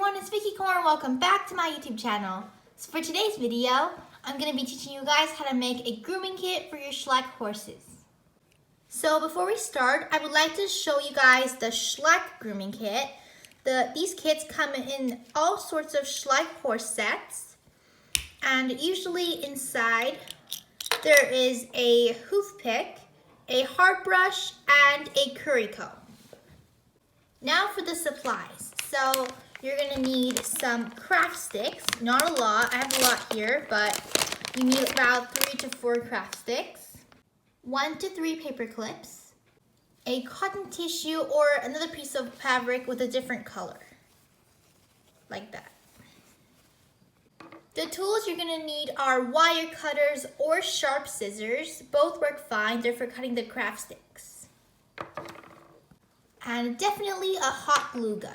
everyone, it's Vickycorn. Welcome back to my YouTube channel. So for today's video, I'm going to be teaching you guys how to make a grooming kit for your Schleich horses. So before we start, I would like to show you guys the Schleich grooming kit. These kits come in all sorts of Schleich horse sets, and usually inside there is a hoof pick, a hard brush, and a curry comb. Now for the supplies. So you're gonna need some craft sticks, not a lot, I have a lot here, but you need about 3 to 4 craft sticks, 1 to 3 paper clips, a cotton tissue or another piece of fabric with a different color, like that. The tools you're gonna need are wire cutters or sharp scissors. Both work fine, they're for cutting the craft sticks. And definitely a hot glue gun.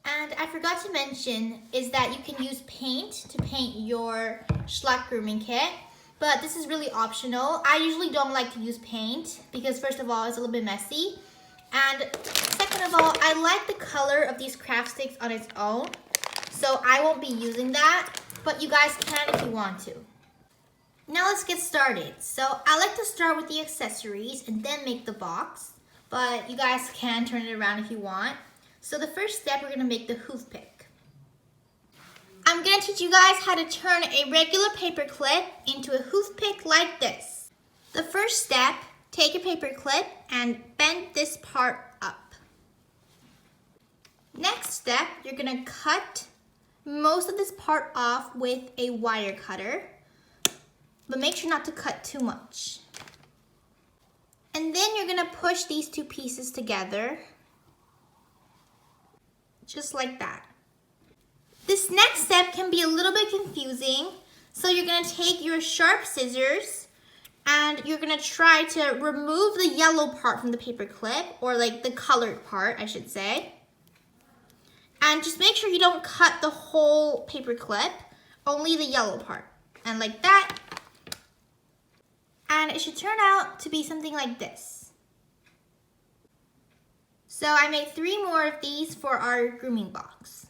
And I forgot to mention is that you can use paint to paint your Schleich grooming kit, but this is really optional. I usually don't like to use paint because first of all, it's a little bit messy. And second of all, I like the color of these craft sticks on its own, so I won't be using that, but you guys can if you want to. Now let's get started. So I like to start with the accessories and then make the box, but you guys can turn it around if you want. So the first step, we're gonna make the hoof pick. I'm gonna teach you guys how to turn a regular paper clip into a hoof pick like this. The first step, take a paper clip and bend this part up. Next step, you're gonna cut most of this part off with a wire cutter, but make sure not to cut too much. And then you're gonna push these two pieces together, just like that. This next step can be a little bit confusing, so you're gonna take your sharp scissors and you're gonna try to remove the yellow part from the paper clip, or like the colored part, I should say. And just make sure you don't cut the whole paper clip, only the yellow part. And like that. And it should turn out to be something like this. So I made 3 more of these for our grooming box.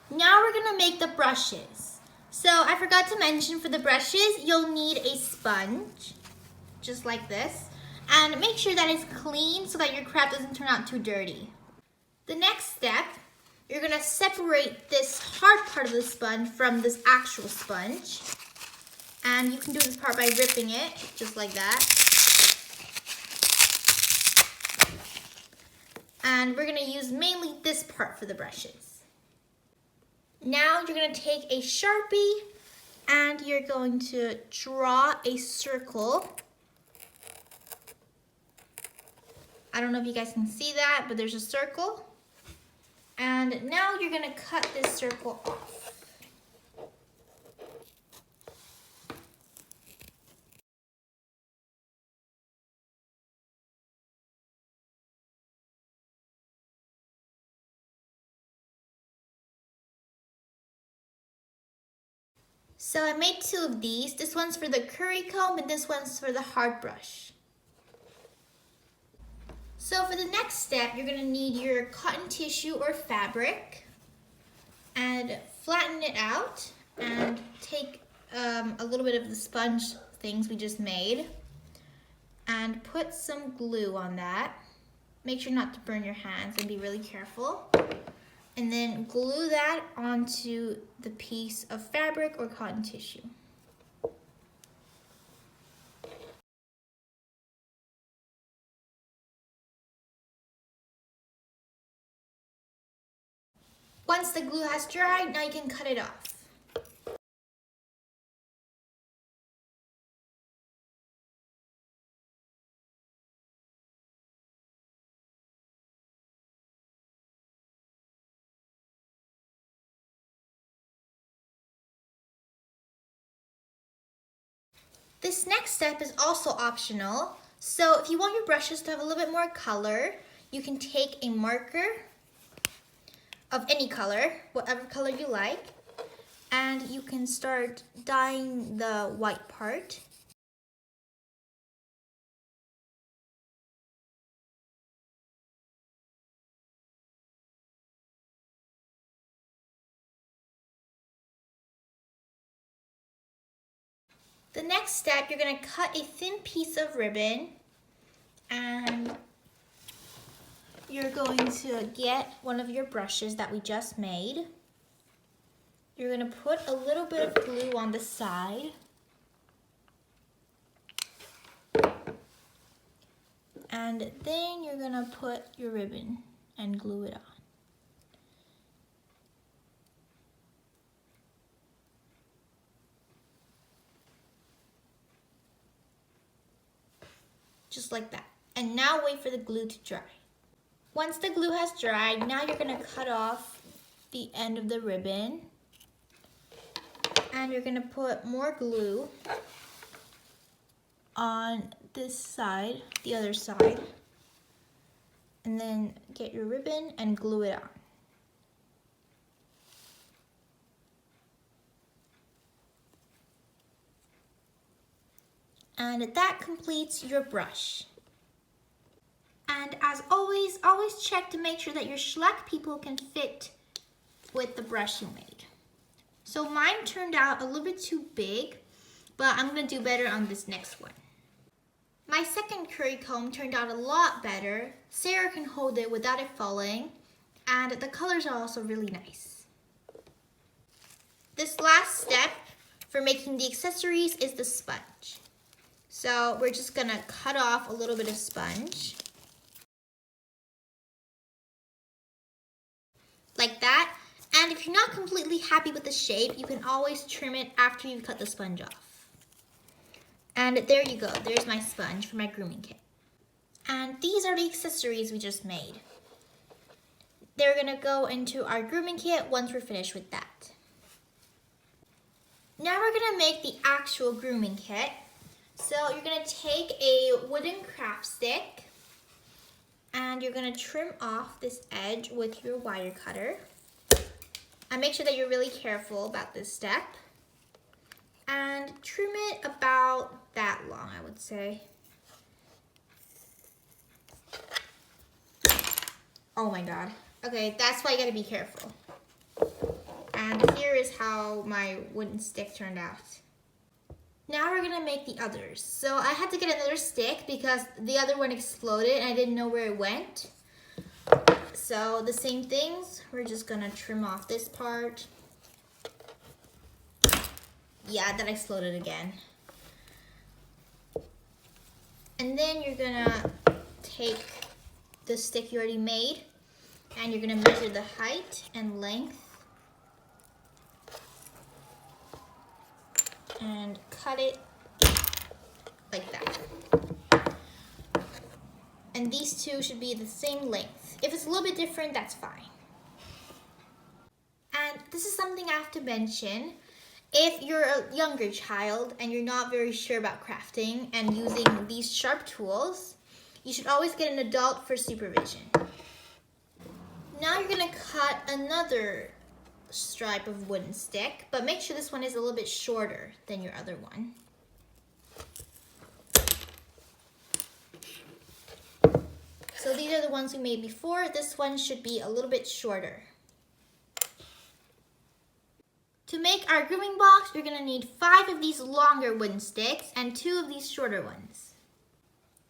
Now we're gonna make the brushes. So I forgot to mention, for the brushes, you'll need a sponge, just like this. And make sure that it's clean so that your craft doesn't turn out too dirty. The next step, you're gonna separate this hard part of the sponge from this actual sponge. And you can do this part by ripping it, just like that. And we're gonna use mainly this part for the brushes. Now you're gonna take a Sharpie and you're going to draw a circle. I don't know if you guys can see that, but there's a circle. And now you're gonna cut this circle off. So I made 2 of these. This one's for the curry comb and this one's for the hard brush. So for the next step, you're gonna need your cotton tissue or fabric and flatten it out and take a little bit of the sponge things we just made and put some glue on that. Make sure not to burn your hands and be really careful. And then glue that onto the piece of fabric or cotton tissue. Once the glue has dried, now you can cut it off. This next step is also optional. So if you want your brushes to have a little bit more color, you can take a marker of any color, whatever color you like, and you can start dyeing the white part. The next step, you're gonna cut a thin piece of ribbon and you're going to get one of your brushes that we just made. You're gonna put a little bit of glue on the side. And then you're gonna put your ribbon and glue it on. Just like that. And now wait for the glue to dry. Once the glue has dried, now you're gonna cut off the end of the ribbon. And you're gonna put more glue on this side, the other side. And then get your ribbon and glue it on. And that completes your brush. And as always check to make sure that your Schleich people can fit with the brush you made. So mine turned out a little bit too big, but I'm gonna do better on this next one. My second curry comb turned out a lot better. Sarah can hold it without it falling, and the colors are also really nice. This last step for making the accessories is the sponge. So we're just gonna cut off a little bit of sponge. Like that. And if you're not completely happy with the shape, you can always trim it after you cut the sponge off. And there you go, there's my sponge for my grooming kit. And these are the accessories we just made. They're gonna go into our grooming kit once we're finished with that. Now we're gonna make the actual grooming kit. So you're gonna take a wooden craft stick and you're gonna trim off this edge with your wire cutter. And make sure that you're really careful about this step. And trim it about that long, I would say. Oh my God. Okay, that's why you gotta be careful. And here is how my wooden stick turned out. Now we're gonna make the others. So I had to get another stick because the other one exploded and I didn't know where it went. So the same things, we're just gonna trim off this part. Yeah, that exploded again. And then you're gonna take the stick you already made and you're gonna measure the height and length and cut it like that. And these two should be the same length. If it's a little bit different, that's fine. And this is something I have to mention. If you're a younger child and you're not very sure about crafting and using these sharp tools, you should always get an adult for supervision. Now you're gonna cut another stripe of wooden stick, but make sure this one is a little bit shorter than your other one. So these are the ones we made before. This one should be a little bit shorter. To make our grooming box, you're gonna need 5 of these longer wooden sticks and 2 of these shorter ones.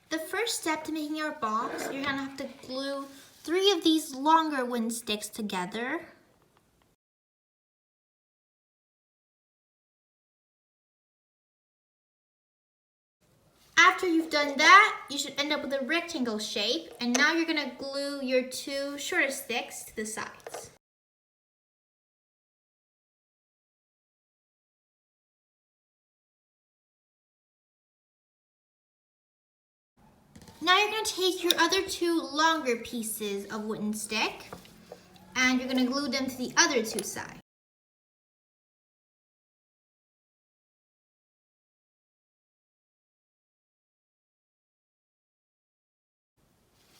The first step to making our box, you're gonna have to glue 3 of these longer wooden sticks together. After you've done that, you should end up with a rectangle shape, and now you're gonna glue your 2 shorter sticks to the sides. Now you're gonna take your other 2 longer pieces of wooden stick, and you're gonna glue them to the other 2 sides.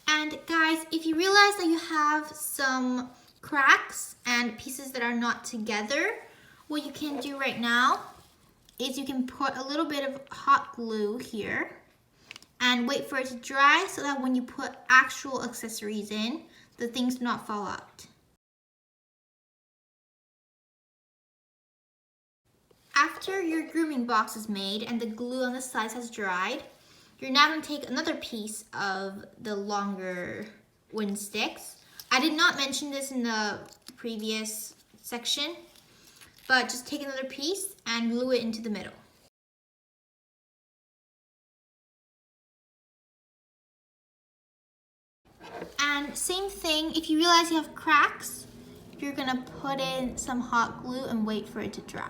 And guys, if you realize that you have some cracks and pieces that are not together, what you can do right now is you can put a little bit of hot glue here and wait for it to dry so that when you put actual accessories in, the things do not fall out. after your grooming box is made and the glue on the sides has dried, you're now going to take another piece of the longer wooden sticks. I did not mention this in the previous section, but just take another piece and glue it into the middle. And same thing, if you realize you have cracks, you're going to put in some hot glue and wait for it to dry.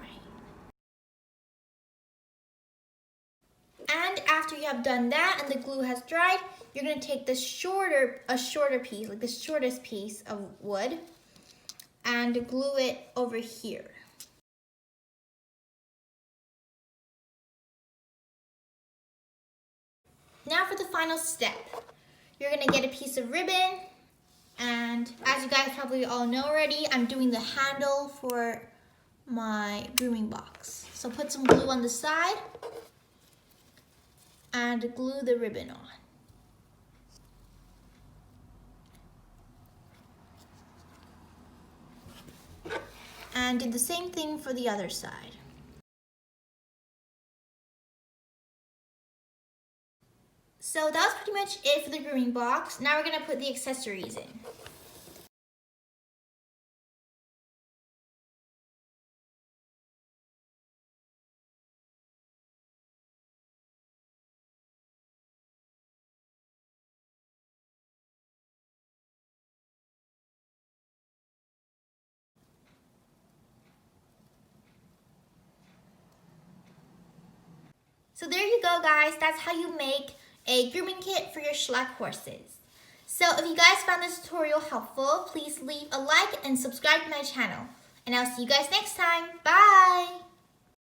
And after you have done that and the glue has dried, you're going to take a shorter piece, like the shortest piece of wood, and glue it over here. Now for the final step. You're going to get a piece of ribbon, and as you guys probably all know already, I'm doing the handle for my grooming box. So put some glue on the side and glue the ribbon on. And do the same thing for the other side. So that was pretty much it for the grooming box. Now we're going to put the accessories in. So there you go, guys. That's how you make a grooming kit for your Schleich horses. So if you guys found this tutorial helpful, please leave a like and subscribe to my channel. And I'll see you guys next time. Bye!